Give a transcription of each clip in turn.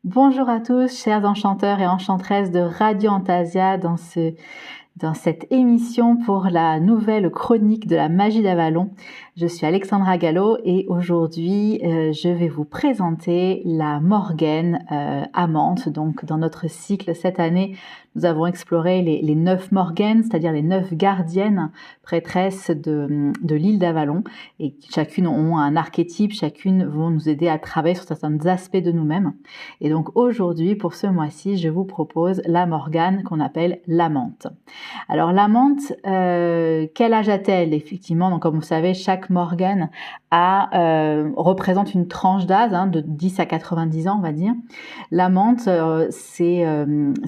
Bonjour à tous, chers enchanteurs et enchantresses de Radio Antasia dans cette émission pour la nouvelle chronique de la magie d'Avalon. Je suis Alexandra Gallo et aujourd'hui je vais vous présenter la Morgaine amante. Donc dans notre cycle cette année, nous avons exploré les 9 Morgaines, c'est-à-dire les 9 gardiennes prêtresses de l'île d'Avalon, et chacune ont un archétype, chacune vont nous aider à travailler sur certains aspects de nous-mêmes. Et donc aujourd'hui, pour ce mois-ci, je vous propose la Morgane qu'on appelle l'amante. Alors l'amante, quel âge a-t-elle? Effectivement, donc comme vous savez, chaque Morgane représente une tranche d'âge de 10 à 90 ans, on va dire. L'amante, c'est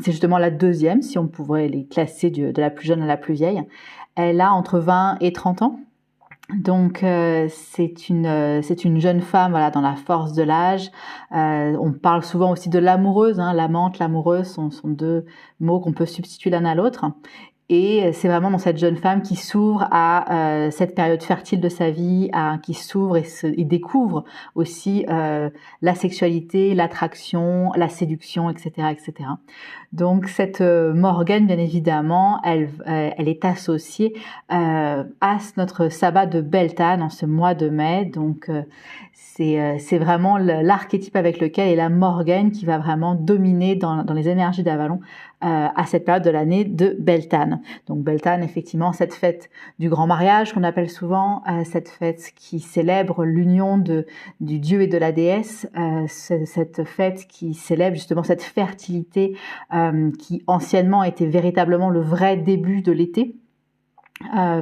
justement la deuxième, si on pourrait les classer de la plus jeune à la plus vieille. Elle a entre 20 et 30 ans. Donc c'est une jeune femme, voilà, dans la force de l'âge. On parle souvent aussi de l'amoureuse, l'amante, l'amoureuse sont deux mots qu'on peut substituer l'un à l'autre. Et c'est vraiment dans cette jeune femme qui s'ouvre à cette période fertile de sa vie, qui s'ouvre et découvre aussi la sexualité, l'attraction, la séduction, etc., etc. Donc cette Morgane, bien évidemment, elle est associée à notre sabbat de Beltane en ce mois de mai. Donc c'est vraiment l'archétype avec lequel est la Morgane qui va vraiment dominer dans les énergies d'Avalon à cette période de l'année de Beltane. Donc Beltane, effectivement, cette fête du grand mariage qu'on appelle souvent, cette fête qui célèbre l'union du dieu et de la déesse, cette fête qui célèbre justement cette fertilité qui anciennement était véritablement le vrai début de l'été.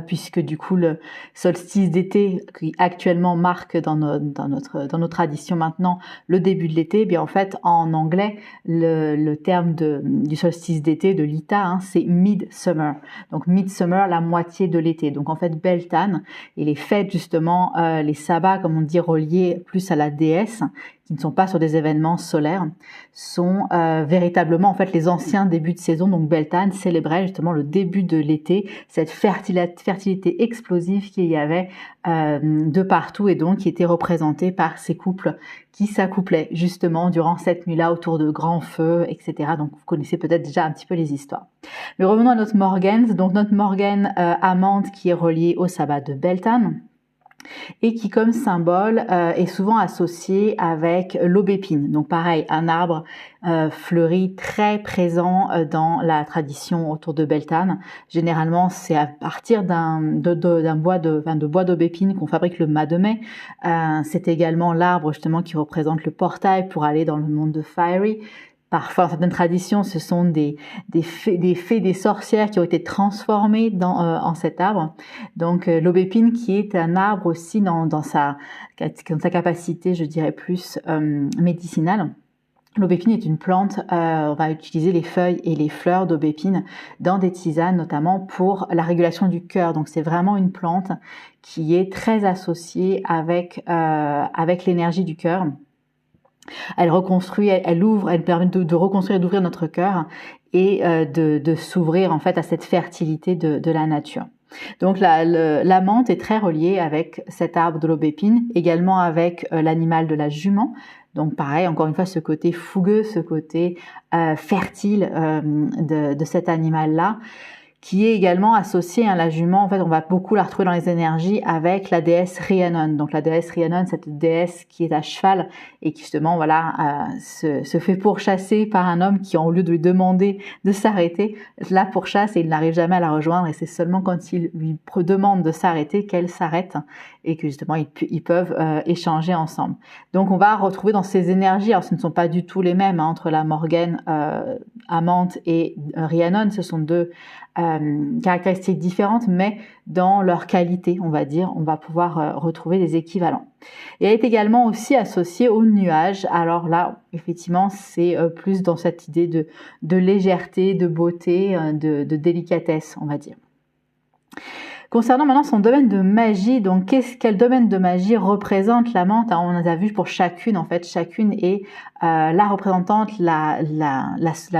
Puisque du coup le solstice d'été qui actuellement marque dans nos traditions maintenant le début de l'été, bien en fait en anglais le terme du solstice d'été, de l'Ita, c'est midsummer. Donc midsummer, la moitié de l'été. Donc en fait Beltane et les fêtes justement, les sabbats comme on dit reliés plus à la déesse, qui ne sont pas sur des événements solaires, sont véritablement en fait les anciens débuts de saison. Donc Beltane célébrait justement le début de l'été, cette fertilité explosive qu'il y avait de partout et donc qui était représentée par ces couples qui s'accouplaient justement durant cette nuit-là autour de grands feux, etc. Donc vous connaissez peut-être déjà un petit peu les histoires. Mais revenons à notre Morgane, donc notre Morgane amante qui est reliée au sabbat de Beltane, et qui comme symbole est souvent associé avec l'aubépine. Donc pareil, un arbre fleuri très présent dans la tradition autour de Beltane. Généralement, c'est à partir d'un bois d'aubépine qu'on fabrique le mât de mai. C'est également l'arbre justement qui représente le portail pour aller dans le monde de Fiery. Parfois, dans certaines traditions, ce sont des fées, des sorcières qui ont été transformées en cet arbre. Donc, l'aubépine qui est un arbre aussi dans sa capacité, je dirais plus médicinale. L'aubépine est une plante, on va utiliser les feuilles et les fleurs d'aubépine dans des tisanes, notamment pour la régulation du cœur. Donc, c'est vraiment une plante qui est très associée avec l'énergie du cœur. Elle reconstruit, elle ouvre, elle permet de reconstruire et d'ouvrir notre cœur et de s'ouvrir en fait à cette fertilité de la nature. Donc la menthe est très reliée avec cet arbre de l'aubépine, également avec l'animal de la jument. Donc pareil, encore une fois, ce côté fougueux, ce côté fertile de cet animal-là, qui est également associée à la jument. En fait, on va beaucoup la retrouver dans les énergies avec la déesse Rhiannon. Donc la déesse Rhiannon, cette déesse qui est à cheval et qui justement se fait pourchasser par un homme qui, au lieu de lui demander de s'arrêter, la pourchasse et il n'arrive jamais à la rejoindre, et c'est seulement quand il lui demande de s'arrêter qu'elle s'arrête et que justement ils peuvent échanger ensemble. Donc on va retrouver dans ces énergies, alors ce ne sont pas du tout les mêmes entre la Morgane amante et Rhiannon, ce sont deux caractéristiques différentes, mais dans leur qualité, on va dire, on va pouvoir retrouver des équivalents. Et elle est également aussi associée aux nuages. Alors là, effectivement, c'est plus dans cette idée de légèreté, de beauté, de délicatesse, on va dire. Concernant maintenant son domaine de magie, donc quel domaine de magie représente la menthe? On a vu pour chacune, en fait, chacune est la représentante, la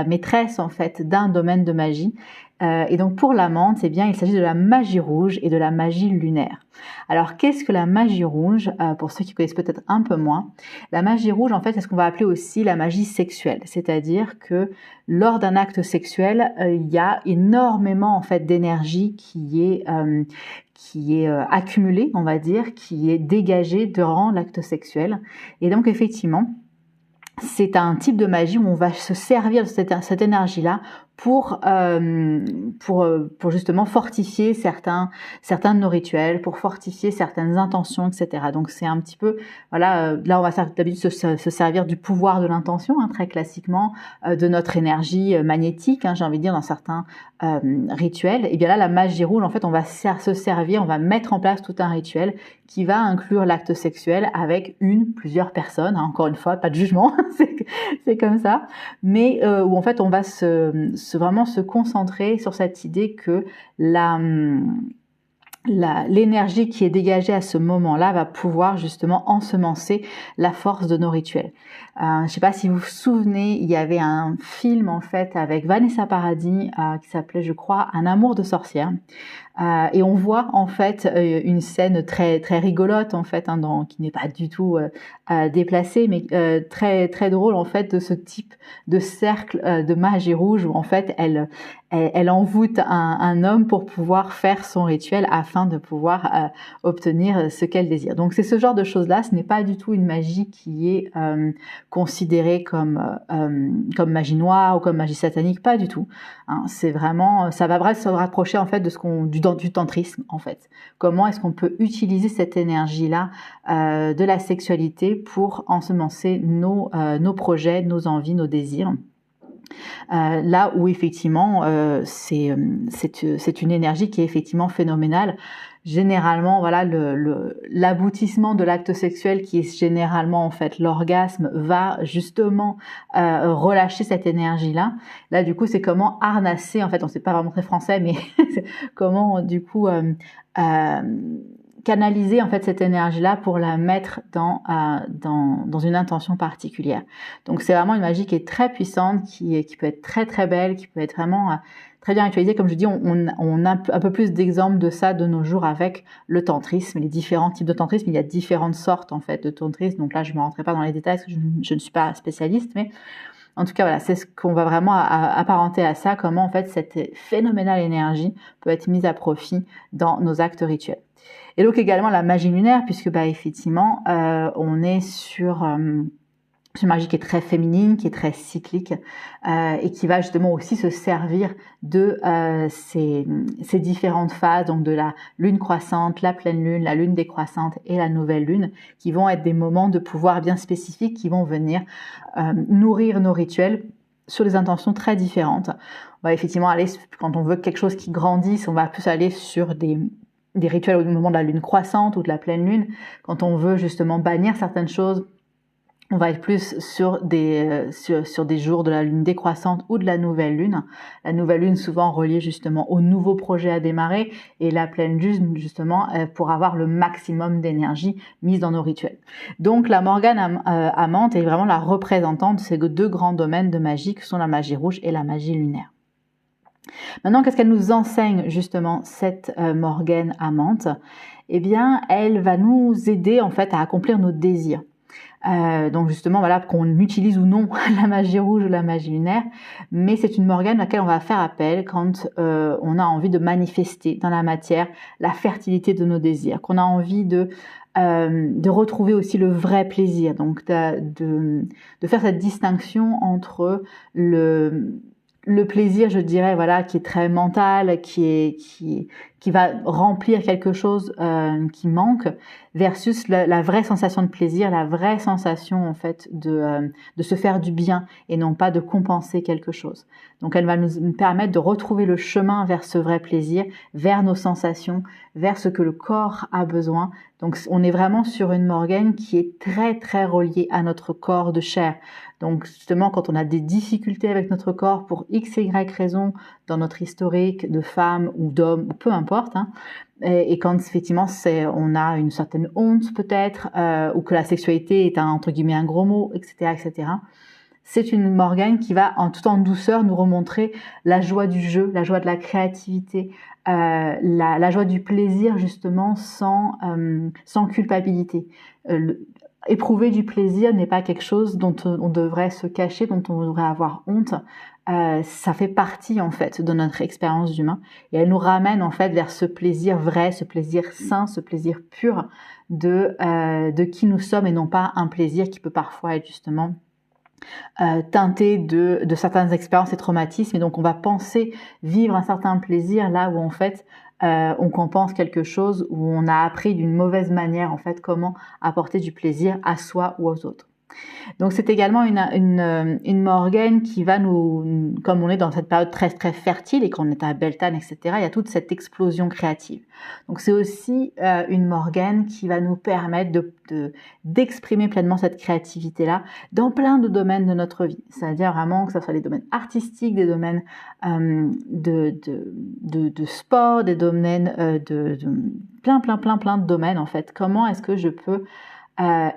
maîtresse en fait d'un domaine de magie. Et donc pour la menthe, eh bien, il s'agit de la magie rouge et de la magie lunaire. Alors qu'est-ce que la magie rouge? Pour ceux qui connaissent peut-être un peu moins, la magie rouge, en fait, c'est ce qu'on va appeler aussi la magie sexuelle. C'est-à-dire que lors d'un acte sexuel, il y a énormément en fait d'énergie qui est accumulée, on va dire, qui est dégagée durant l'acte sexuel. Et donc effectivement, c'est un type de magie où on va se servir de cette énergie-là pour justement fortifier certains de nos rituels, pour fortifier certaines intentions, etc. Donc c'est un petit peu, voilà, là on va d'habitude se servir du pouvoir de l'intention, hein, très classiquement, de notre énergie magnétique, hein, j'ai envie de dire, dans certains rituels. Et bien là, la magie rouge, en fait, on va se servir, on va mettre en place tout un rituel qui va inclure l'acte sexuel avec plusieurs personnes, hein, encore une fois, pas de jugement, c'est comme ça, mais où en fait on va vraiment se concentrer sur cette idée que l'énergie qui est dégagée à ce moment-là va pouvoir justement ensemencer la force de nos rituels. Je ne sais pas si vous vous souvenez, il y avait un film en fait avec Vanessa Paradis qui s'appelait, je crois, Un amour de sorcière. Et on voit en fait une scène très très rigolote en fait, hein, qui n'est pas du tout déplacée, mais très très drôle en fait, de ce type de cercle de magie rouge où en fait elle envoûte un homme pour pouvoir faire son rituel afin de pouvoir obtenir ce qu'elle désire. Donc c'est ce genre de choses-là, ce n'est pas du tout une magie qui est considérée comme magie noire ou comme magie satanique, pas du tout. Hein, c'est vraiment, ça va vraiment se rapprocher en fait de du tantrisme en fait. Comment est-ce qu'on peut utiliser cette énergie-là de la sexualité pour ensemencer nos projets, nos envies, nos désirs. Là où effectivement c'est une énergie qui est effectivement phénoménale. Généralement, voilà, l'aboutissement de l'acte sexuel, qui est généralement en fait l'orgasme, va justement relâcher cette énergie-là. Là, du coup, c'est comment harnasser, en fait, on sait pas vraiment très français, mais comment du coup canaliser en fait cette énergie-là pour la mettre dans une intention particulière. Donc c'est vraiment une magie qui est très puissante, qui peut être très très belle, qui peut être vraiment très bien utilisée. Comme je dis, on a un peu plus d'exemples de ça de nos jours avec le tantrisme, les différents types de tantrisme. Il y a différentes sortes en fait de tantrisme. Donc là, je ne me rentrerai pas dans les détails parce que je ne suis pas spécialiste, mais en tout cas, voilà, c'est ce qu'on va vraiment apparenter à ça, comment en fait cette phénoménale énergie peut être mise à profit dans nos actes rituels. Et donc également la magie lunaire, puisque effectivement, on est sur une magie qui est très féminine, qui est très cyclique, et qui va justement aussi se servir de ces différentes phases, donc de la lune croissante, la pleine lune, la lune décroissante et la nouvelle lune, qui vont être des moments de pouvoir bien spécifiques qui vont venir nourrir nos rituels sur des intentions très différentes. On va effectivement aller, quand on veut quelque chose qui grandisse, on va plus aller sur des rituels au moment de la lune croissante ou de la pleine lune. Quand on veut justement bannir certaines choses, on va être plus sur des jours de la lune décroissante ou de la nouvelle lune. La nouvelle lune souvent reliée justement au nouveau projet à démarrer, et la pleine lune justement pour avoir le maximum d'énergie mise dans nos rituels. Donc la Morgane Amante est vraiment la représentante de ces deux grands domaines de magie que sont la magie rouge et la magie lunaire. Maintenant, qu'est-ce qu'elle nous enseigne justement, cette Morgane Amante? Eh bien, elle va nous aider en fait à accomplir nos désirs. Donc justement, voilà, qu'on utilise ou non la magie rouge ou la magie lunaire, mais c'est une Morgane à laquelle on va faire appel quand on a envie de manifester dans la matière la fertilité de nos désirs, qu'on a envie de retrouver aussi le vrai plaisir, donc de faire cette distinction entre le plaisir, je dirais, voilà, qui est très mental, qui va remplir quelque chose qui manque, versus la vraie sensation de plaisir, la vraie sensation en fait de se faire du bien et non pas de compenser quelque chose. Donc elle va nous permettre de retrouver le chemin vers ce vrai plaisir, vers nos sensations, vers ce que le corps a besoin. Donc on est vraiment sur une Morgane qui est très très reliée à notre corps de chair. Donc justement, quand on a des difficultés avec notre corps pour x et y raison dans notre historique de femme ou d'homme, ou peu importe, hein, et quand effectivement on a une certaine honte peut-être, ou que la sexualité est entre guillemets un gros mot, etc., etc., c'est une organe qui va tout en douceur nous remontrer la joie du jeu, la joie de la créativité, la joie du plaisir justement sans culpabilité. Éprouver du plaisir n'est pas quelque chose dont on devrait se cacher, dont on devrait avoir honte. Ça fait partie en fait de notre expérience d'humain et elle nous ramène en fait vers ce plaisir vrai, ce plaisir sain, ce plaisir pur de qui nous sommes et non pas un plaisir qui peut parfois être justement teinté de certaines expériences et traumatismes. Et donc on va penser vivre un certain plaisir là où en fait on compense quelque chose, où on a appris d'une mauvaise manière en fait comment apporter du plaisir à soi ou aux autres. Donc c'est également une Morgane qui va nous, comme on est dans cette période très très fertile et qu'on est à Beltane, etc., il y a toute cette explosion créative. Donc c'est aussi une Morgane qui va nous permettre d'exprimer pleinement cette créativité-là dans plein de domaines de notre vie. C'est-à-dire vraiment que ce soit les domaines artistiques, des domaines de sport, des domaines plein de domaines en fait. Comment est-ce que je peux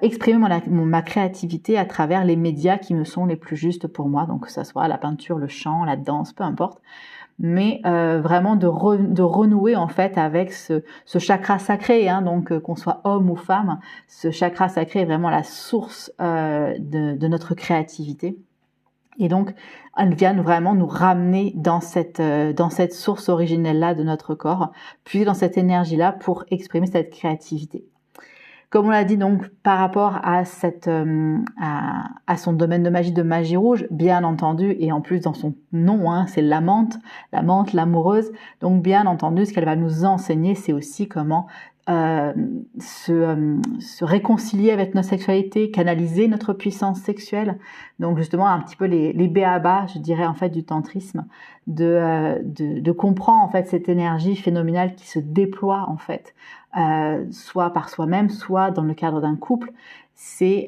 exprimer ma créativité à travers les médias qui me sont les plus justes pour moi, donc que ça soit la peinture, le chant, la danse, peu importe, mais vraiment de renouer en fait avec ce chakra sacré, hein, donc qu'on soit homme ou femme, ce chakra sacré est vraiment la source de notre créativité. Et donc, elle vient vraiment nous ramener dans cette source originelle-là de notre corps, puis dans cette énergie-là pour exprimer cette créativité. Comme on l'a dit donc par rapport à son domaine de magie rouge, bien entendu, et en plus dans son nom, hein, c'est l'amante, l'amoureuse. Donc bien entendu, ce qu'elle va nous enseigner, c'est aussi comment se réconcilier avec notre sexualité, canaliser notre puissance sexuelle. Donc justement un petit peu les b.a.-ba, je dirais en fait du tantrisme, de comprendre en fait cette énergie phénoménale qui se déploie en fait, soit par soi-même, soit dans le cadre d'un couple. Et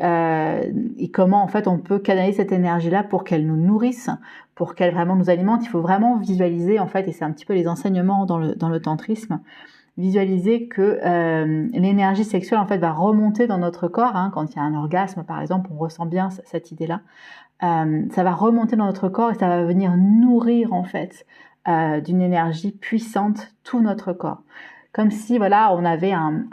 comment en fait on peut canaliser cette énergie-là pour qu'elle nous nourrisse, pour qu'elle vraiment nous alimente. Il faut vraiment visualiser en fait, et c'est un petit peu les enseignements dans le tantrisme, visualiser que l'énergie sexuelle en fait va remonter dans notre corps, hein, quand il y a un orgasme par exemple, on ressent bien cette idée-là. Ça va remonter dans notre corps et ça va venir nourrir en fait d'une énergie puissante tout notre corps. Comme si voilà, on avait un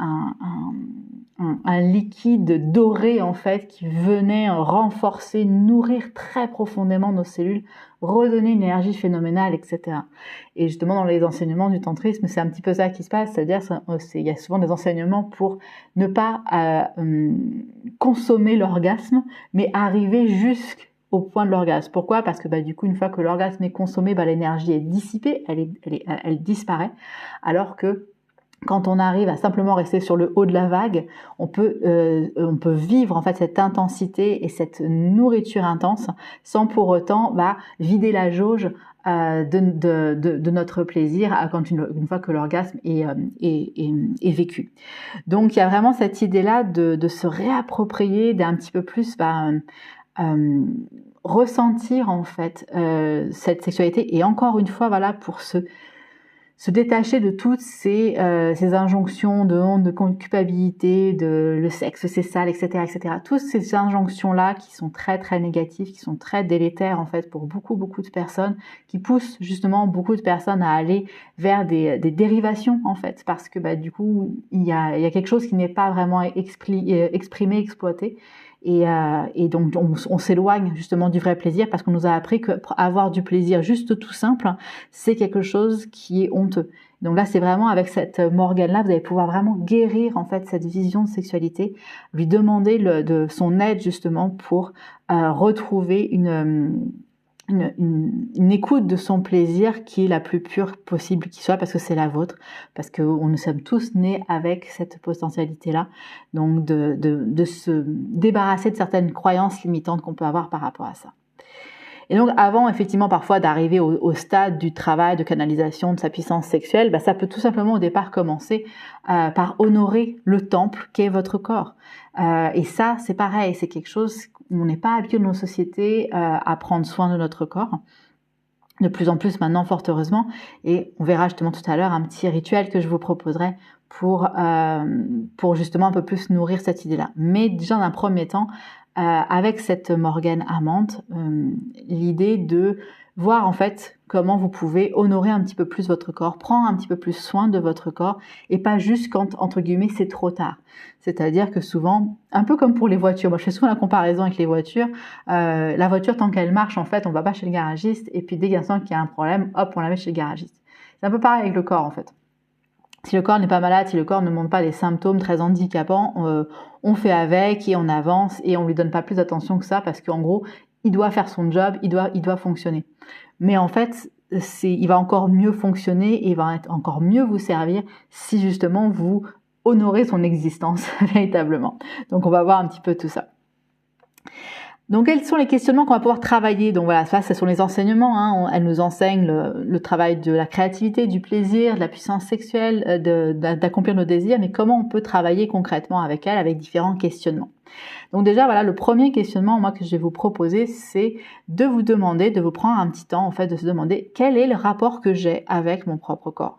liquide doré en fait qui venait renforcer, nourrir très profondément nos cellules, redonner une énergie phénoménale, etc. Et justement dans les enseignements du tantrisme, c'est un petit peu ça qui se passe, c'est-à-dire il y a souvent des enseignements pour ne pas consommer l'orgasme, mais arriver jusqu'au point de l'orgasme. Pourquoi ? Parce que du coup, une fois que l'orgasme est consommé, l'énergie est dissipée, elle disparaît, alors que quand on arrive à simplement rester sur le haut de la vague, on peut vivre en fait cette intensité et cette nourriture intense sans pour autant vider la jauge de notre plaisir une fois que l'orgasme est vécu. Donc il y a vraiment cette idée-là de se réapproprier, d'un petit peu plus ressentir en fait cette sexualité, et encore une fois voilà, pour se détacher de toutes ces injonctions de honte, de culpabilité, de le sexe c'est sale, etc., etc. Toutes ces injonctions-là qui sont très très négatives, qui sont très délétères en fait pour beaucoup de personnes, qui poussent justement beaucoup de personnes à aller vers des dérivations en fait, parce que du coup il y a quelque chose qui n'est pas vraiment exprimé, exploité. Et donc on s'éloigne justement du vrai plaisir, parce qu'on nous a appris que avoir du plaisir juste tout simple, c'est quelque chose qui est honteux. Donc là, c'est vraiment avec cette Morgane-là, vous allez pouvoir vraiment guérir en fait cette vision de sexualité, lui demander de son aide justement pour retrouver une écoute de son plaisir qui est la plus pure possible qui soit, parce que c'est la vôtre, parce que nous sommes tous nés avec cette potentialité-là, donc de se débarrasser de certaines croyances limitantes qu'on peut avoir par rapport à ça. Et donc avant effectivement parfois d'arriver au stade du travail de canalisation de sa puissance sexuelle, ça peut tout simplement au départ commencer par honorer le temple qu'est votre corps. Et ça c'est pareil, c'est quelque chose où on n'est pas habitué dans nos sociétés à prendre soin de notre corps. De plus en plus maintenant, fort heureusement, et on verra justement tout à l'heure un petit rituel que je vous proposerai pour justement un peu plus nourrir cette idée-là. Mais déjà dans un premier temps, avec cette Morgane amante, l'idée de voir en fait comment vous pouvez honorer un petit peu plus votre corps, prendre un petit peu plus soin de votre corps et pas juste quand, entre guillemets, c'est trop tard. C'est-à-dire que souvent, un peu comme pour les voitures, moi je fais souvent la comparaison avec les voitures, la voiture tant qu'elle marche, en fait, on va pas chez le garagiste et puis dès qu'il y a un problème, hop, on la met chez le garagiste. C'est un peu pareil avec le corps en fait. Si le corps n'est pas malade, si le corps ne montre pas des symptômes très handicapants, on fait avec et on avance et on lui donne pas plus d'attention que ça parce qu'en gros, il doit faire son job, il doit fonctionner. Mais en fait, il va encore mieux fonctionner et il va encore mieux vous servir si justement vous honorez son existence véritablement. Donc on va voir un petit peu tout ça. Donc, quels sont les questionnements qu'on va pouvoir travailler? Donc voilà, ça, ce sont les enseignements. Hein. Elle nous enseigne le travail de la créativité, du plaisir, de la puissance sexuelle, d'accomplir nos désirs. Mais comment on peut travailler concrètement avec elle, avec différents questionnements? Donc déjà, voilà, le premier questionnement, moi, que je vais vous proposer, c'est de vous demander, de vous prendre un petit temps, en fait, de se demander quel est le rapport que j'ai avec mon propre corps.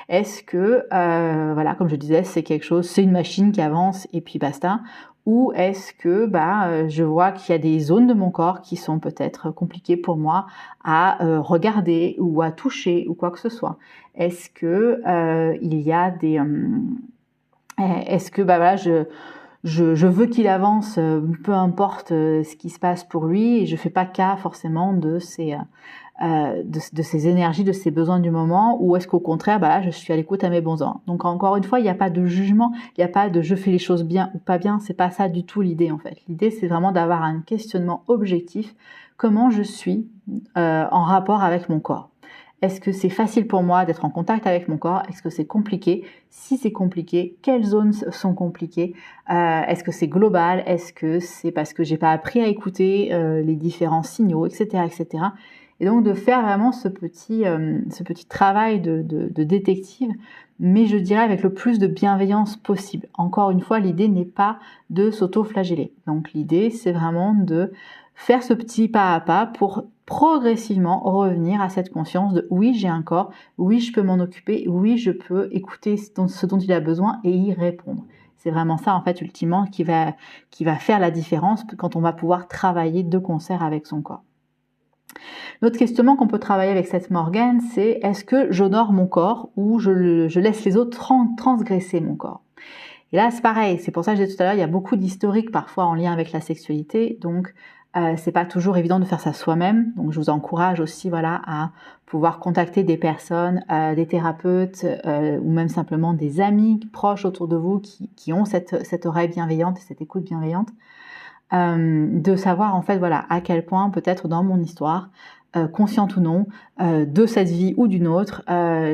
Est-ce que, voilà, comme je disais, c'est quelque chose, c'est une machine qui avance et puis basta? Ou est-ce que je vois qu'il y a des zones de mon corps qui sont peut-être compliquées pour moi à regarder ou à toucher ou quoi que ce soit? Est-ce que il y a des est-ce que voilà, je veux qu'il avance, peu importe ce qui se passe pour lui, et je fais pas cas forcément de ses énergies, de ses besoins du moment, ou est-ce qu'au contraire, là, je suis à l'écoute à mes besoins. Donc encore une fois, il n'y a pas de jugement, il n'y a pas de je fais les choses bien ou pas bien, c'est pas ça du tout l'idée en fait. L'idée, c'est vraiment d'avoir un questionnement objectif, comment je suis en rapport avec mon corps. Est-ce que c'est facile pour moi d'être en contact avec mon corps? Est-ce que c'est compliqué? Si c'est compliqué, quelles zones sont compliquées? Est-ce que c'est global? Est-ce que c'est parce que j'ai pas appris à écouter les différents signaux, etc., etc. Et donc de faire vraiment ce petit travail de détective, mais je dirais avec le plus de bienveillance possible. Encore une fois, l'idée n'est pas de s'auto-flageller. Donc l'idée, c'est vraiment de faire ce petit pas à pas pour progressivement revenir à cette conscience de oui, j'ai un corps, oui, je peux m'en occuper, oui, je peux écouter ce dont il a besoin et y répondre. C'est vraiment ça, en fait, ultimement, qui va faire la différence quand on va pouvoir travailler de concert avec son corps. L'autre questionnement qu'on peut travailler avec cette Morgane, c'est est-ce que j'honore mon corps ou je laisse les autres transgresser mon corps? Et là, c'est pareil, c'est pour ça que je disais tout à l'heure, il y a beaucoup d'historiques parfois en lien avec la sexualité, donc c'est pas toujours évident de faire ça soi-même. Donc je vous encourage aussi à pouvoir contacter des personnes, des thérapeutes ou même simplement des amis proches autour de vous qui ont cette oreille bienveillante et cette écoute bienveillante. De savoir en fait à quel point peut-être dans mon histoire, consciente ou non, de cette vie ou d'une autre,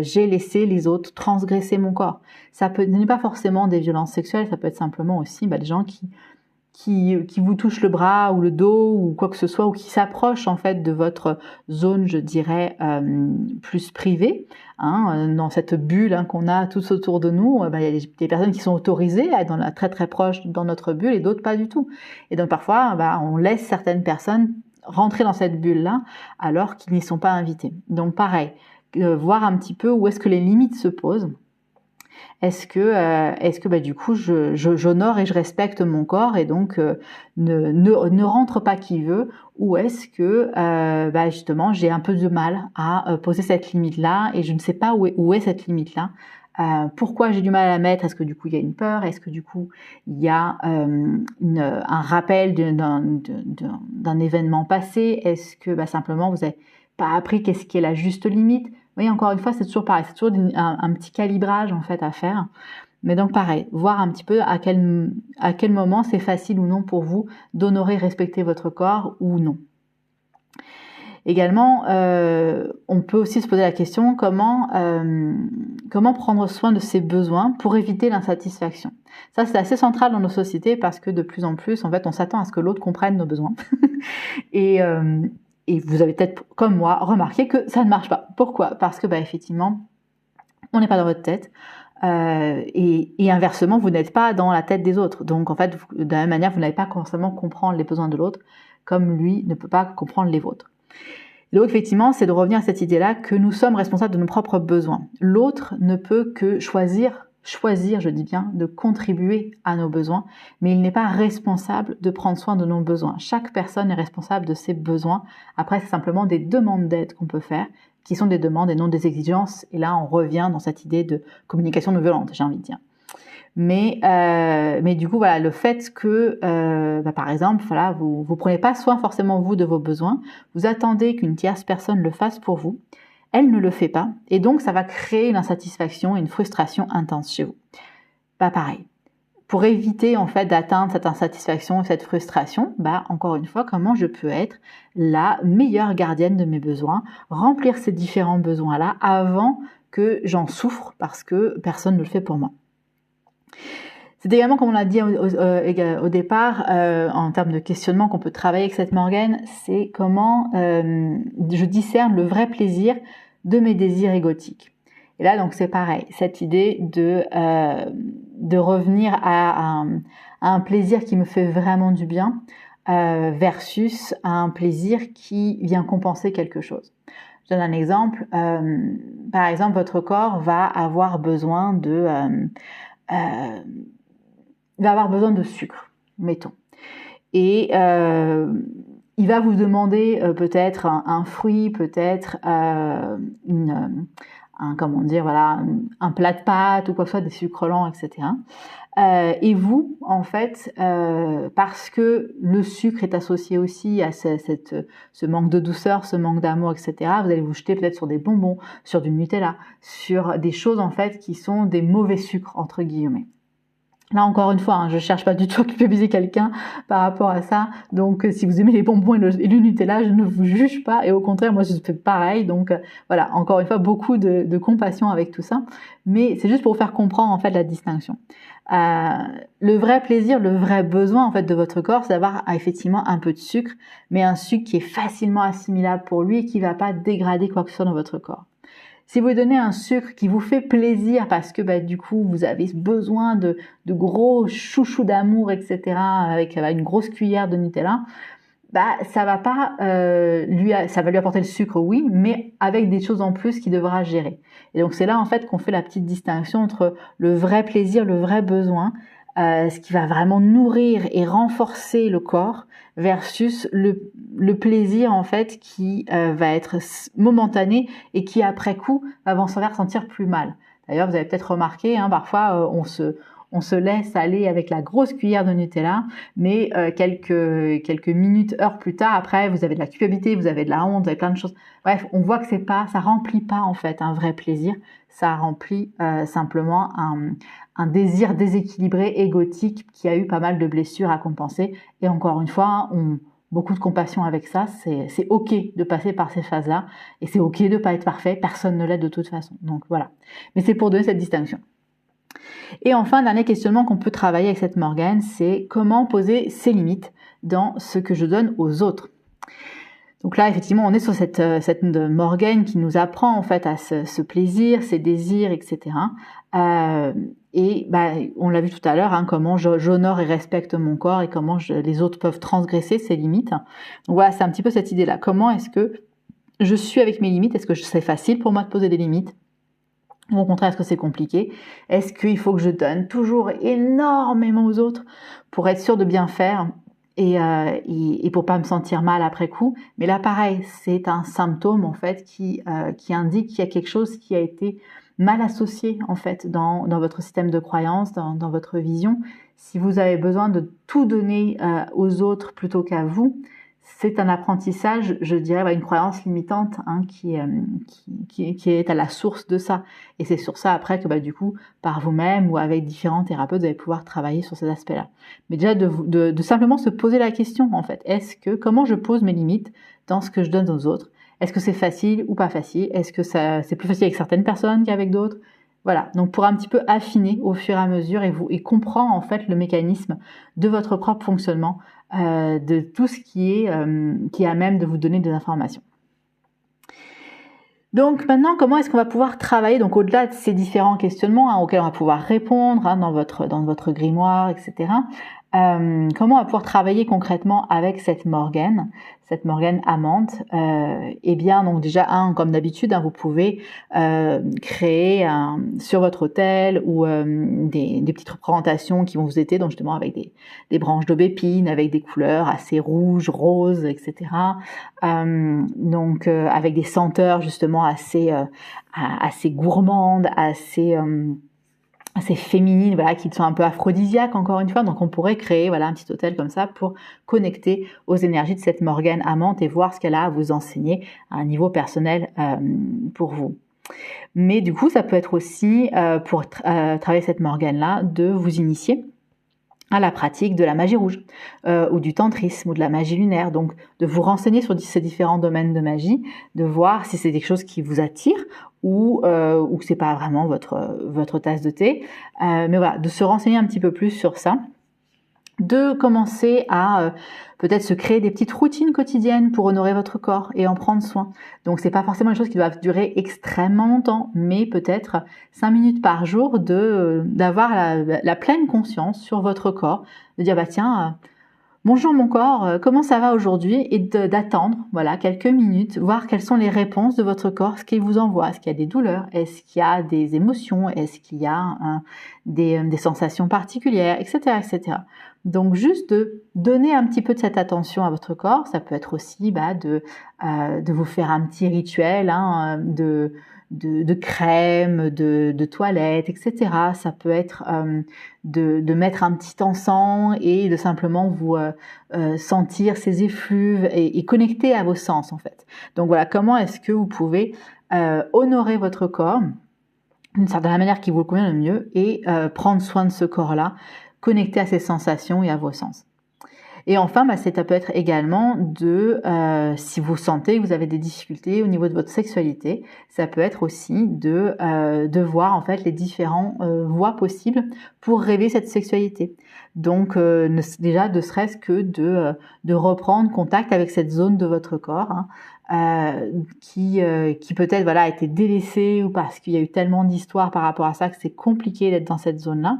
j'ai laissé les autres transgresser mon corps. Ça n'est pas forcément des violences sexuelles, ça peut être simplement aussi des gens qui vous touchent le bras ou le dos ou quoi que ce soit, ou qui s'approchent en fait de votre zone, je dirais, plus privée, dans cette bulle qu'on a tous autour de nous. Il y a des personnes qui sont autorisées à être très très proches dans notre bulle et d'autres pas du tout. Et donc parfois, on laisse certaines personnes rentrer dans cette bulle-là alors qu'ils n'y sont pas invités. Donc pareil, voir un petit peu où est-ce que les limites se posent. Est-ce que du coup j'honore et je respecte mon corps et donc ne rentre pas qui veut, ou est-ce que justement j'ai un peu de mal à poser cette limite là et je ne sais pas où est cette limite là, pourquoi j'ai du mal à la mettre? Est-ce que du coup il y a une peur? Est-ce que du coup il y a un rappel d'un événement passé? Est-ce que simplement vous n'avez pas appris qu'est-ce qui est la juste limite? Oui, encore une fois, c'est toujours pareil, c'est toujours un petit calibrage en fait à faire. Mais donc pareil, voir un petit peu à quel moment c'est facile ou non pour vous d'honorer, respecter votre corps ou non. Également, on peut aussi se poser la question comment prendre soin de ses besoins pour éviter l'insatisfaction. Ça, c'est assez central dans nos sociétés parce que de plus en plus, en fait, on s'attend à ce que l'autre comprenne nos besoins. Et vous avez peut-être, comme moi, remarqué que ça ne marche pas. Pourquoi? Parce que, effectivement, on n'est pas dans votre tête. Et inversement, vous n'êtes pas dans la tête des autres. Donc, en fait, de la même manière, vous n'allez pas forcément comprendre les besoins de l'autre, comme lui ne peut pas comprendre les vôtres. Et donc, effectivement, c'est de revenir à cette idée-là que nous sommes responsables de nos propres besoins. L'autre ne peut que choisir, choisir, je dis bien, de contribuer à nos besoins, mais il n'est pas responsable de prendre soin de nos besoins. Chaque personne est responsable de ses besoins. Après, c'est simplement des demandes d'aide qu'on peut faire, qui sont des demandes et non des exigences. Et là, on revient dans cette idée de communication non violente, j'ai envie de dire. Mais du coup, voilà, le fait que, par exemple, voilà, vous prenez pas soin forcément vous de vos besoins, vous attendez qu'une tierce personne le fasse pour vous, elle ne le fait pas, et donc ça va créer une insatisfaction et une frustration intense chez vous. Pareil. Pour éviter en fait d'atteindre cette insatisfaction et cette frustration, encore une fois, comment je peux être la meilleure gardienne de mes besoins, remplir ces différents besoins-là avant que j'en souffre parce que personne ne le fait pour moi. C'est également, comme on l'a dit au départ, en termes de questionnement qu'on peut travailler avec cette Morgane, c'est comment je discerne le vrai plaisir de mes désirs égotiques. Et là, donc, c'est pareil, cette idée de revenir à un plaisir qui me fait vraiment du bien versus un plaisir qui vient compenser quelque chose. Je donne un exemple. Par exemple, votre corps va avoir besoin de sucre, mettons. Et il va vous demander peut-être un fruit, peut-être un plat de pâtes ou quoi que ce soit, des sucres lents, etc. Et vous, en fait, parce que le sucre est associé aussi à ce manque de douceur, ce manque d'amour, etc., vous allez vous jeter peut-être sur des bonbons, sur du Nutella, sur des choses, en fait, qui sont des mauvais sucres, entre guillemets. Là, encore une fois, je cherche pas du tout à culpabiliser quelqu'un par rapport à ça. Donc, si vous aimez les bonbons et le Nutella, je ne vous juge pas. Et au contraire, moi, je fais pareil. Donc, voilà, encore une fois, beaucoup de compassion avec tout ça. Mais c'est juste pour vous faire comprendre, en fait, la distinction. Le vrai plaisir, le vrai besoin, en fait, de votre corps, c'est d'avoir effectivement un peu de sucre, mais un sucre qui est facilement assimilable pour lui et qui va pas dégrader quoi que ce soit dans votre corps. Si vous donnez un sucre qui vous fait plaisir parce que du coup vous avez besoin de gros chouchous d'amour, etc., avec une grosse cuillère de Nutella, ça va lui apporter le sucre, oui, mais avec des choses en plus qu'il devra gérer. Et donc c'est là en fait qu'on fait la petite distinction entre le vrai plaisir, le vrai besoin, ce qui va vraiment nourrir et renforcer le corps, versus le plaisir en fait qui va être momentané et qui après coup va vous faire sentir plus mal. D'ailleurs, vous avez peut-être remarqué, parfois on se laisse aller avec la grosse cuillère de Nutella, mais quelques minutes, heures plus tard, après, vous avez de la culpabilité, vous avez de la honte, vous avez plein de choses. Bref, on voit que ça remplit pas en fait un vrai plaisir, ça remplit simplement un désir déséquilibré, égotique, qui a eu pas mal de blessures à compenser. Et encore une fois, beaucoup de compassion avec ça, c'est ok de passer par ces phases-là, et c'est ok de pas être parfait, personne ne l'est de toute façon. Donc voilà. Mais c'est pour donner cette distinction. Et enfin, dernier questionnement qu'on peut travailler avec cette Morgane, c'est comment poser ses limites dans ce que je donne aux autres. Donc là, effectivement, on est sur cette Morgane qui nous apprend en fait à ce plaisir, ses désirs, etc. On l'a vu tout à l'heure, comment j'honore et respecte mon corps et comment les autres peuvent transgresser ces limites. Donc voilà, c'est un petit peu cette idée-là. Comment est-ce que je suis avec mes limites? Est-ce que c'est facile pour moi de poser des limites? Ou au contraire, est-ce que c'est compliqué? Est-ce qu'il faut que je donne toujours énormément aux autres pour être sûr de bien faire et pour pas me sentir mal après coup? Mais là, pareil, c'est un symptôme en fait qui indique qu'il y a quelque chose qui a été mal associé en fait dans votre système de croyance, dans votre vision. Si vous avez besoin de tout donner aux autres plutôt qu'à vous, c'est un apprentissage, je dirais, une croyance limitante qui est à la source de ça. Et c'est sur ça après que du coup, par vous-même ou avec différents thérapeutes, vous allez pouvoir travailler sur ces aspects-là. Mais déjà de simplement se poser la question en fait, comment je pose mes limites dans ce que je donne aux autres? Est-ce que c'est facile ou pas facile? Est-ce que c'est plus facile avec certaines personnes qu'avec d'autres? Voilà, donc pour un petit peu affiner au fur et à mesure et comprendre en fait le mécanisme de votre propre fonctionnement, de tout ce qui est à même de vous donner des informations. Donc maintenant, comment est-ce qu'on va pouvoir travailler donc au-delà de ces différents questionnements auxquels on va pouvoir répondre dans votre grimoire, etc. comment on va pouvoir travailler concrètement avec cette morgane amante? Eh bien, donc déjà, comme d'habitude, vous pouvez créer sur votre autel ou des petites représentations qui vont vous aider, donc justement avec des branches d'aubépine, avec des couleurs assez rouges, roses, etc. Donc avec des senteurs justement assez gourmandes, assez féminines, voilà, qui sont un peu aphrodisiaques encore une fois. Donc on pourrait créer un petit hôtel comme ça pour connecter aux énergies de cette morgane amante et voir ce qu'elle a à vous enseigner à un niveau personnel pour vous. Mais du coup, ça peut être aussi pour travailler cette morgane-là, de vous initier à la pratique de la magie rouge ou du tantrisme ou de la magie lunaire. Donc de vous renseigner sur ces différents domaines de magie, de voir si c'est quelque chose qui vous attire ou que c'est pas vraiment votre tasse de thé. Mais voilà, de se renseigner un petit peu plus sur ça, de commencer à peut-être se créer des petites routines quotidiennes pour honorer votre corps et en prendre soin. Donc c'est pas forcément une chose qui doit durer extrêmement longtemps, mais peut-être 5 minutes par jour d'avoir la pleine conscience sur votre corps, de dire tiens, bonjour mon corps, comment ça va aujourd'hui, et d'attendre quelques minutes, voir quelles sont les réponses de votre corps, ce qu'il vous envoie, est-ce qu'il y a des douleurs, est-ce qu'il y a des émotions, est-ce qu'il y a des sensations particulières, etc., etc. Donc juste de donner un petit peu de cette attention à votre corps. Ça peut être aussi de vous faire un petit rituel de crème, de toilette, etc. Ça peut être de mettre un petit encens et de simplement vous sentir ces effluves et connecter à vos sens en fait. Donc voilà, comment est-ce que vous pouvez honorer votre corps d'une certaine manière qui vous le convient le mieux et prendre soin de ce corps-là, connecté à ses sensations et à vos sens. Et enfin, ça peut être également si vous sentez que vous avez des difficultés au niveau de votre sexualité, ça peut être aussi de voir en fait les différentes voies possibles pour réveiller cette sexualité. Donc déjà, ne serait-ce que de reprendre contact avec cette zone de votre corps qui peut-être a été délaissée ou parce qu'il y a eu tellement d'histoires par rapport à ça que c'est compliqué d'être dans cette zone-là.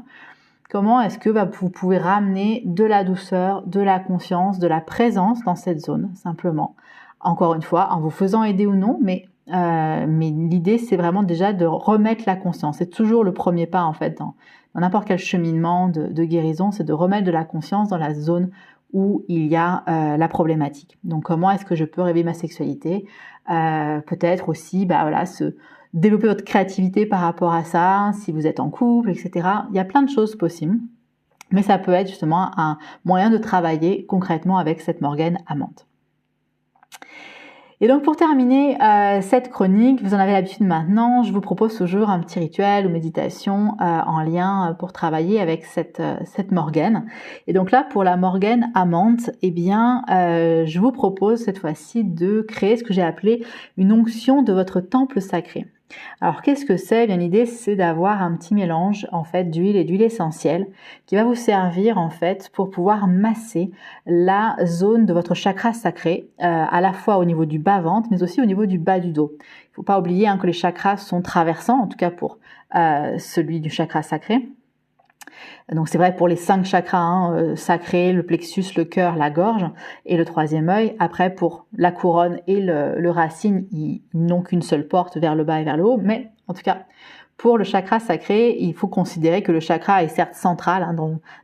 Comment est-ce que vous pouvez ramener de la douceur, de la conscience, de la présence dans cette zone, simplement. Encore une fois, en vous faisant aider ou non, mais l'idée, c'est vraiment déjà de remettre la conscience. C'est toujours le premier pas, en fait, dans n'importe quel cheminement de guérison, c'est de remettre de la conscience dans la zone où il y a la problématique. Donc, comment est-ce que je peux réveiller ma sexualité? Peut-être aussi, développer votre créativité par rapport à ça, si vous êtes en couple, etc. Il y a plein de choses possibles, mais ça peut être justement un moyen de travailler concrètement avec cette morgane amante. Et donc pour terminer cette chronique, vous en avez l'habitude maintenant, je vous propose toujours un petit rituel ou méditation en lien pour travailler avec cette morgane. Et donc là, pour la morgane amante, je vous propose cette fois-ci de créer ce que j'ai appelé une onction de votre temple sacré. Alors qu'est-ce que c'est? Bien, l'idée c'est d'avoir un petit mélange en fait d'huile et d'huile essentielle qui va vous servir en fait pour pouvoir masser la zone de votre chakra sacré à la fois au niveau du bas-ventre mais aussi au niveau du bas du dos. Il ne faut pas oublier que les chakras sont traversants, en tout cas pour celui du chakra sacré. Donc c'est vrai pour les 5 chakras sacrés, le plexus, le cœur, la gorge et le 3e œil. Après pour la couronne et le racine, ils n'ont qu'une seule porte vers le bas et vers le haut. Mais en tout cas, pour le chakra sacré, il faut considérer que le chakra est certes central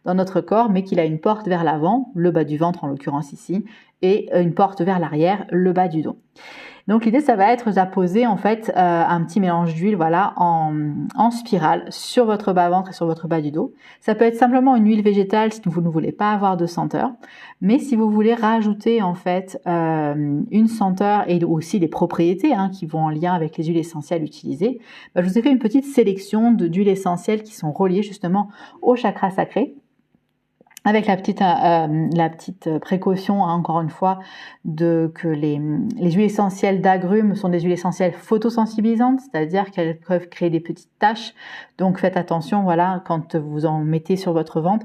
dans notre corps, mais qu'il a une porte vers l'avant, le bas du ventre en l'occurrence ici, et une porte vers l'arrière, le bas du dos. Donc l'idée, ça va être d'apposer en fait un petit mélange d'huile en spirale sur votre bas-ventre et sur votre bas du dos. Ça peut être simplement une huile végétale si vous ne voulez pas avoir de senteur. Mais si vous voulez rajouter en fait une senteur et aussi les propriétés qui vont en lien avec les huiles essentielles utilisées, je vous ai fait une petite sélection d'huiles essentielles qui sont reliées justement au chakra sacré. Avec la petite précaution, encore une fois, que les huiles essentielles d'agrumes sont des huiles essentielles photosensibilisantes, c'est-à-dire qu'elles peuvent créer des petites taches. Donc faites attention, quand vous en mettez sur votre ventre,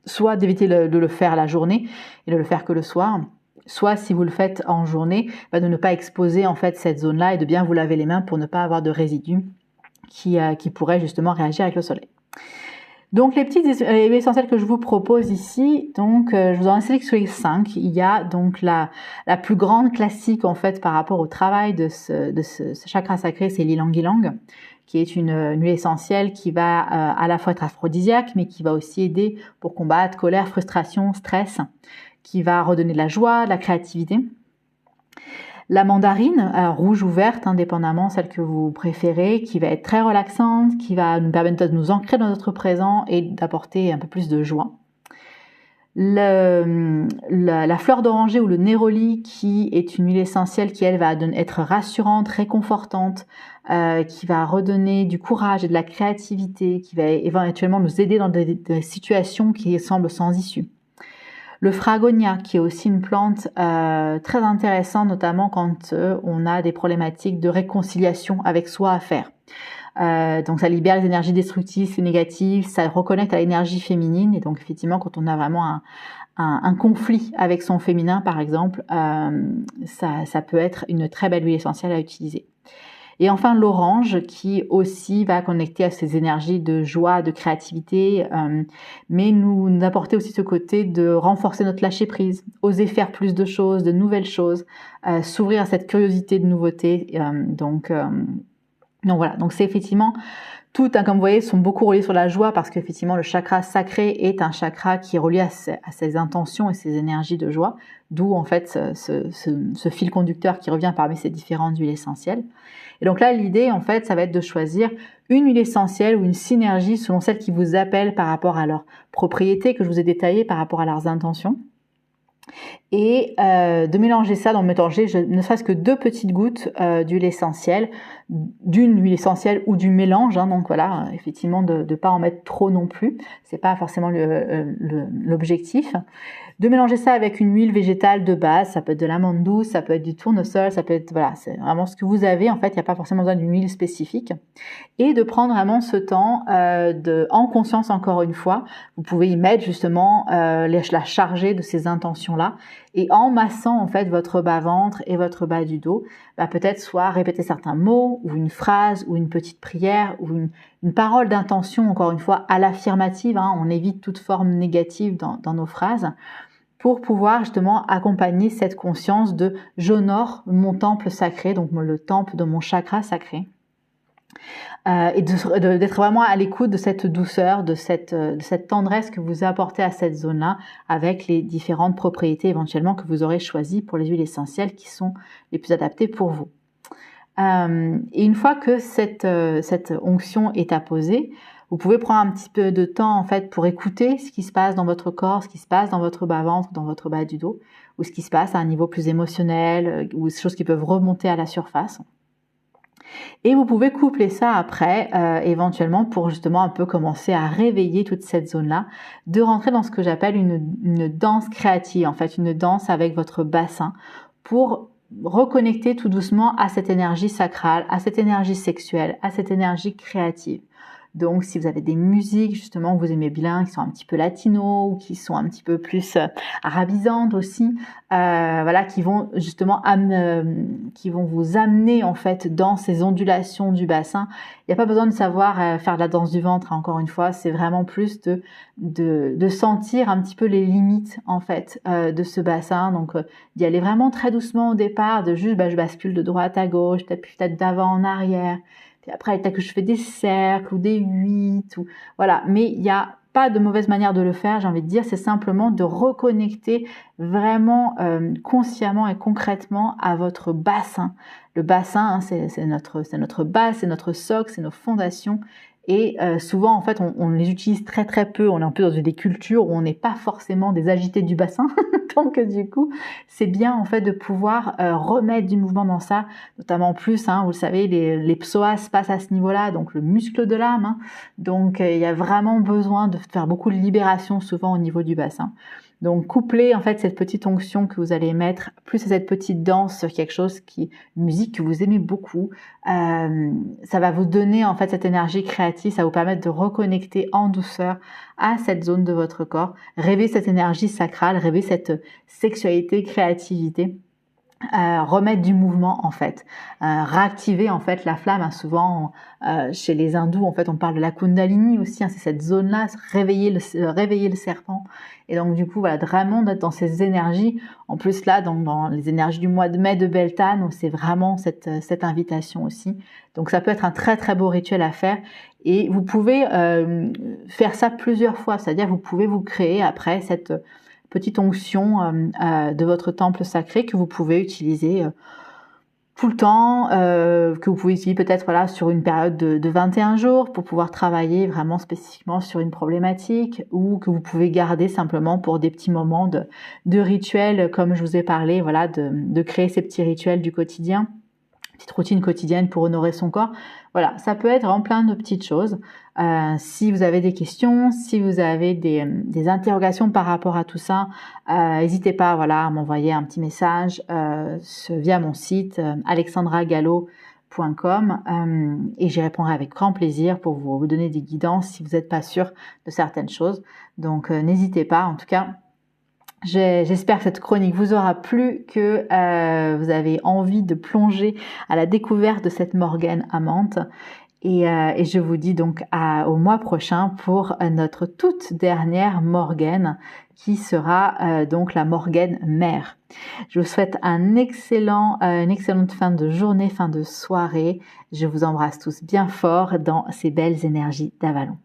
soit d'éviter de le faire la journée et de le faire que le soir, soit si vous le faites en journée, de ne pas exposer en fait cette zone-là et de bien vous laver les mains pour ne pas avoir de résidus qui pourraient justement réagir avec le soleil. Donc les petites huiles essentielles que je vous propose ici, donc je vous en ai sélectionné 5. Il y a donc la plus grande classique en fait par rapport au travail de ce chakra sacré, c'est l'ylang-ylang, qui est une huile essentielle qui va à la fois être aphrodisiaque, mais qui va aussi aider pour combattre colère, frustration, stress, qui va redonner de la joie, de la créativité. La mandarine, rouge ou verte, indépendamment, celle que vous préférez, qui va être très relaxante, qui va nous permettre de nous ancrer dans notre présent et d'apporter un peu plus de joie. La fleur d'oranger ou le néroli, qui est une huile essentielle qui, elle, va être rassurante, réconfortante, qui va redonner du courage et de la créativité, qui va éventuellement nous aider dans des situations qui semblent sans issue. Le fragonia, qui est aussi une plante très intéressante, notamment quand on a des problématiques de réconciliation avec soi à faire. Donc ça libère les énergies destructives et négatives, ça reconnecte à l'énergie féminine, et donc effectivement quand on a vraiment un conflit avec son féminin par exemple, ça peut être une très belle huile essentielle à utiliser. Et enfin l'orange, qui aussi va connecter à ces énergies de joie, de créativité, mais nous apporter aussi ce côté de renforcer notre lâcher prise, oser faire plus de choses, de nouvelles choses, s'ouvrir à cette curiosité de nouveauté. Donc voilà, donc c'est effectivement tout, comme vous voyez, sont beaucoup reliés sur la joie, parce qu'effectivement le chakra sacré est un chakra qui est relié à ses intentions et ses énergies de joie, d'où en fait ce fil conducteur qui revient parmi ces différentes huiles essentielles. Et donc là, l'idée, en fait, ça va être de choisir une huile essentielle ou une synergie selon celle qui vous appelle par rapport à leurs propriétés que je vous ai détaillées, par rapport à leurs intentions. Et de mélanger ça, ne serait-ce que 2 petites gouttes d'huile essentielle, d'une huile essentielle ou du mélange, hein, donc voilà, effectivement de pas en mettre trop non plus, c'est pas forcément l'objectif. De mélanger ça avec une huile végétale de base, ça peut être de l'amande douce, ça peut être du tournesol, ça peut être, voilà, c'est vraiment ce que vous avez, en fait, il n'y a pas forcément besoin d'une huile spécifique. Et de prendre vraiment ce temps en conscience, encore une fois, vous pouvez y mettre justement la charger de ces intentions-là, et en massant en fait votre bas-ventre et votre bas du dos, peut-être soit répéter certains mots, ou une phrase, ou une petite prière, ou une parole d'intention, encore une fois, à l'affirmative, hein, on évite toute forme négative dans nos phrases, pour pouvoir justement accompagner cette conscience de « j'honore mon temple sacré », donc le temple de mon chakra sacré. Et d'être vraiment à l'écoute de cette douceur, de cette tendresse que vous apportez à cette zone-là, avec les différentes propriétés éventuellement que vous aurez choisies pour les huiles essentielles qui sont les plus adaptées pour vous. Et une fois que cette onction est apposée, vous pouvez prendre un petit peu de temps en fait pour écouter ce qui se passe dans votre corps, ce qui se passe dans votre bas-ventre, dans votre bas du dos, ou ce qui se passe à un niveau plus émotionnel, ou des choses qui peuvent remonter à la surface. Et vous pouvez coupler ça après, éventuellement, pour justement un peu commencer à réveiller toute cette zone-là, de rentrer dans ce que j'appelle une danse créative, en fait, une danse avec votre bassin, pour reconnecter tout doucement à cette énergie sacrale, à cette énergie sexuelle, à cette énergie créative. Donc, si vous avez des musiques justement que vous aimez bien, qui sont un petit peu latino ou qui sont un petit peu plus arabisantes aussi, voilà, qui vont justement qui vont vous amener en fait dans ces ondulations du bassin. Il n'y a pas besoin de savoir faire de la danse du ventre, hein, encore une fois, c'est vraiment plus de sentir un petit peu les limites en fait de ce bassin. Donc, d'y aller vraiment très doucement au départ, de juste je bascule de droite à gauche, peut-être d'avant en arrière. Puis après, peut-être que je fais des cercles ou des 8, ou voilà. Mais il n'y a pas de mauvaise manière de le faire, j'ai envie de dire. C'est simplement de reconnecter vraiment consciemment et concrètement à votre bassin. Le bassin, hein, c'est notre base, c'est notre socle, c'est nos fondations. Et souvent, en fait, on les utilise très très peu. On est un peu dans des cultures où on n'est pas forcément des agités du bassin. Donc du coup, c'est bien en fait de pouvoir remettre du mouvement dans ça, notamment en plus, hein, vous le savez, les psoas passent à ce niveau-là, donc le muscle de l'âme. Hein. Donc il y a vraiment besoin de faire beaucoup de libération souvent au niveau du bassin. Donc coupler en fait cette petite onction que vous allez mettre plus à cette petite danse sur quelque chose une musique que vous aimez beaucoup, ça va vous donner en fait cette énergie créative, ça va vous permettre de reconnecter en douceur à cette zone de votre corps, rêver cette énergie sacrale, rêver cette sexualité, créativité remettre du mouvement en fait, réactiver en fait la flamme. Souvent chez les hindous en fait on parle de la Kundalini aussi, c'est cette zone là, réveiller le serpent, et donc du coup voilà, vraiment d'être dans ces énergies. En plus là dans les énergies du mois de mai de Beltane, c'est vraiment cette invitation aussi. Donc ça peut être un très très beau rituel à faire, et vous pouvez faire ça plusieurs fois, c'est-à-dire vous pouvez vous créer après cette petite onction de votre temple sacré que vous pouvez utiliser tout le temps, que vous pouvez utiliser peut-être voilà, sur une période de 21 jours pour pouvoir travailler vraiment spécifiquement sur une problématique, ou que vous pouvez garder simplement pour des petits moments de rituels, comme je vous ai parlé, voilà, de créer ces petits rituels du quotidien, petite routine quotidienne pour honorer son corps. Voilà, ça peut être en plein de petites choses. Si vous avez des questions, si vous avez des interrogations par rapport à tout ça, n'hésitez pas voilà, à m'envoyer un petit message via mon site alexandragallo.com et j'y répondrai avec grand plaisir pour vous donner des guidances si vous n'êtes pas sûr de certaines choses. Donc n'hésitez pas, en tout cas. J'espère que cette chronique vous aura plu, que vous avez envie de plonger à la découverte de cette Morgane amante. Et je vous dis donc au mois prochain pour notre toute dernière Morgane, qui sera donc la Morgane mère. Je vous souhaite une excellente fin de journée, fin de soirée. Je vous embrasse tous bien fort dans ces belles énergies d'Avalon.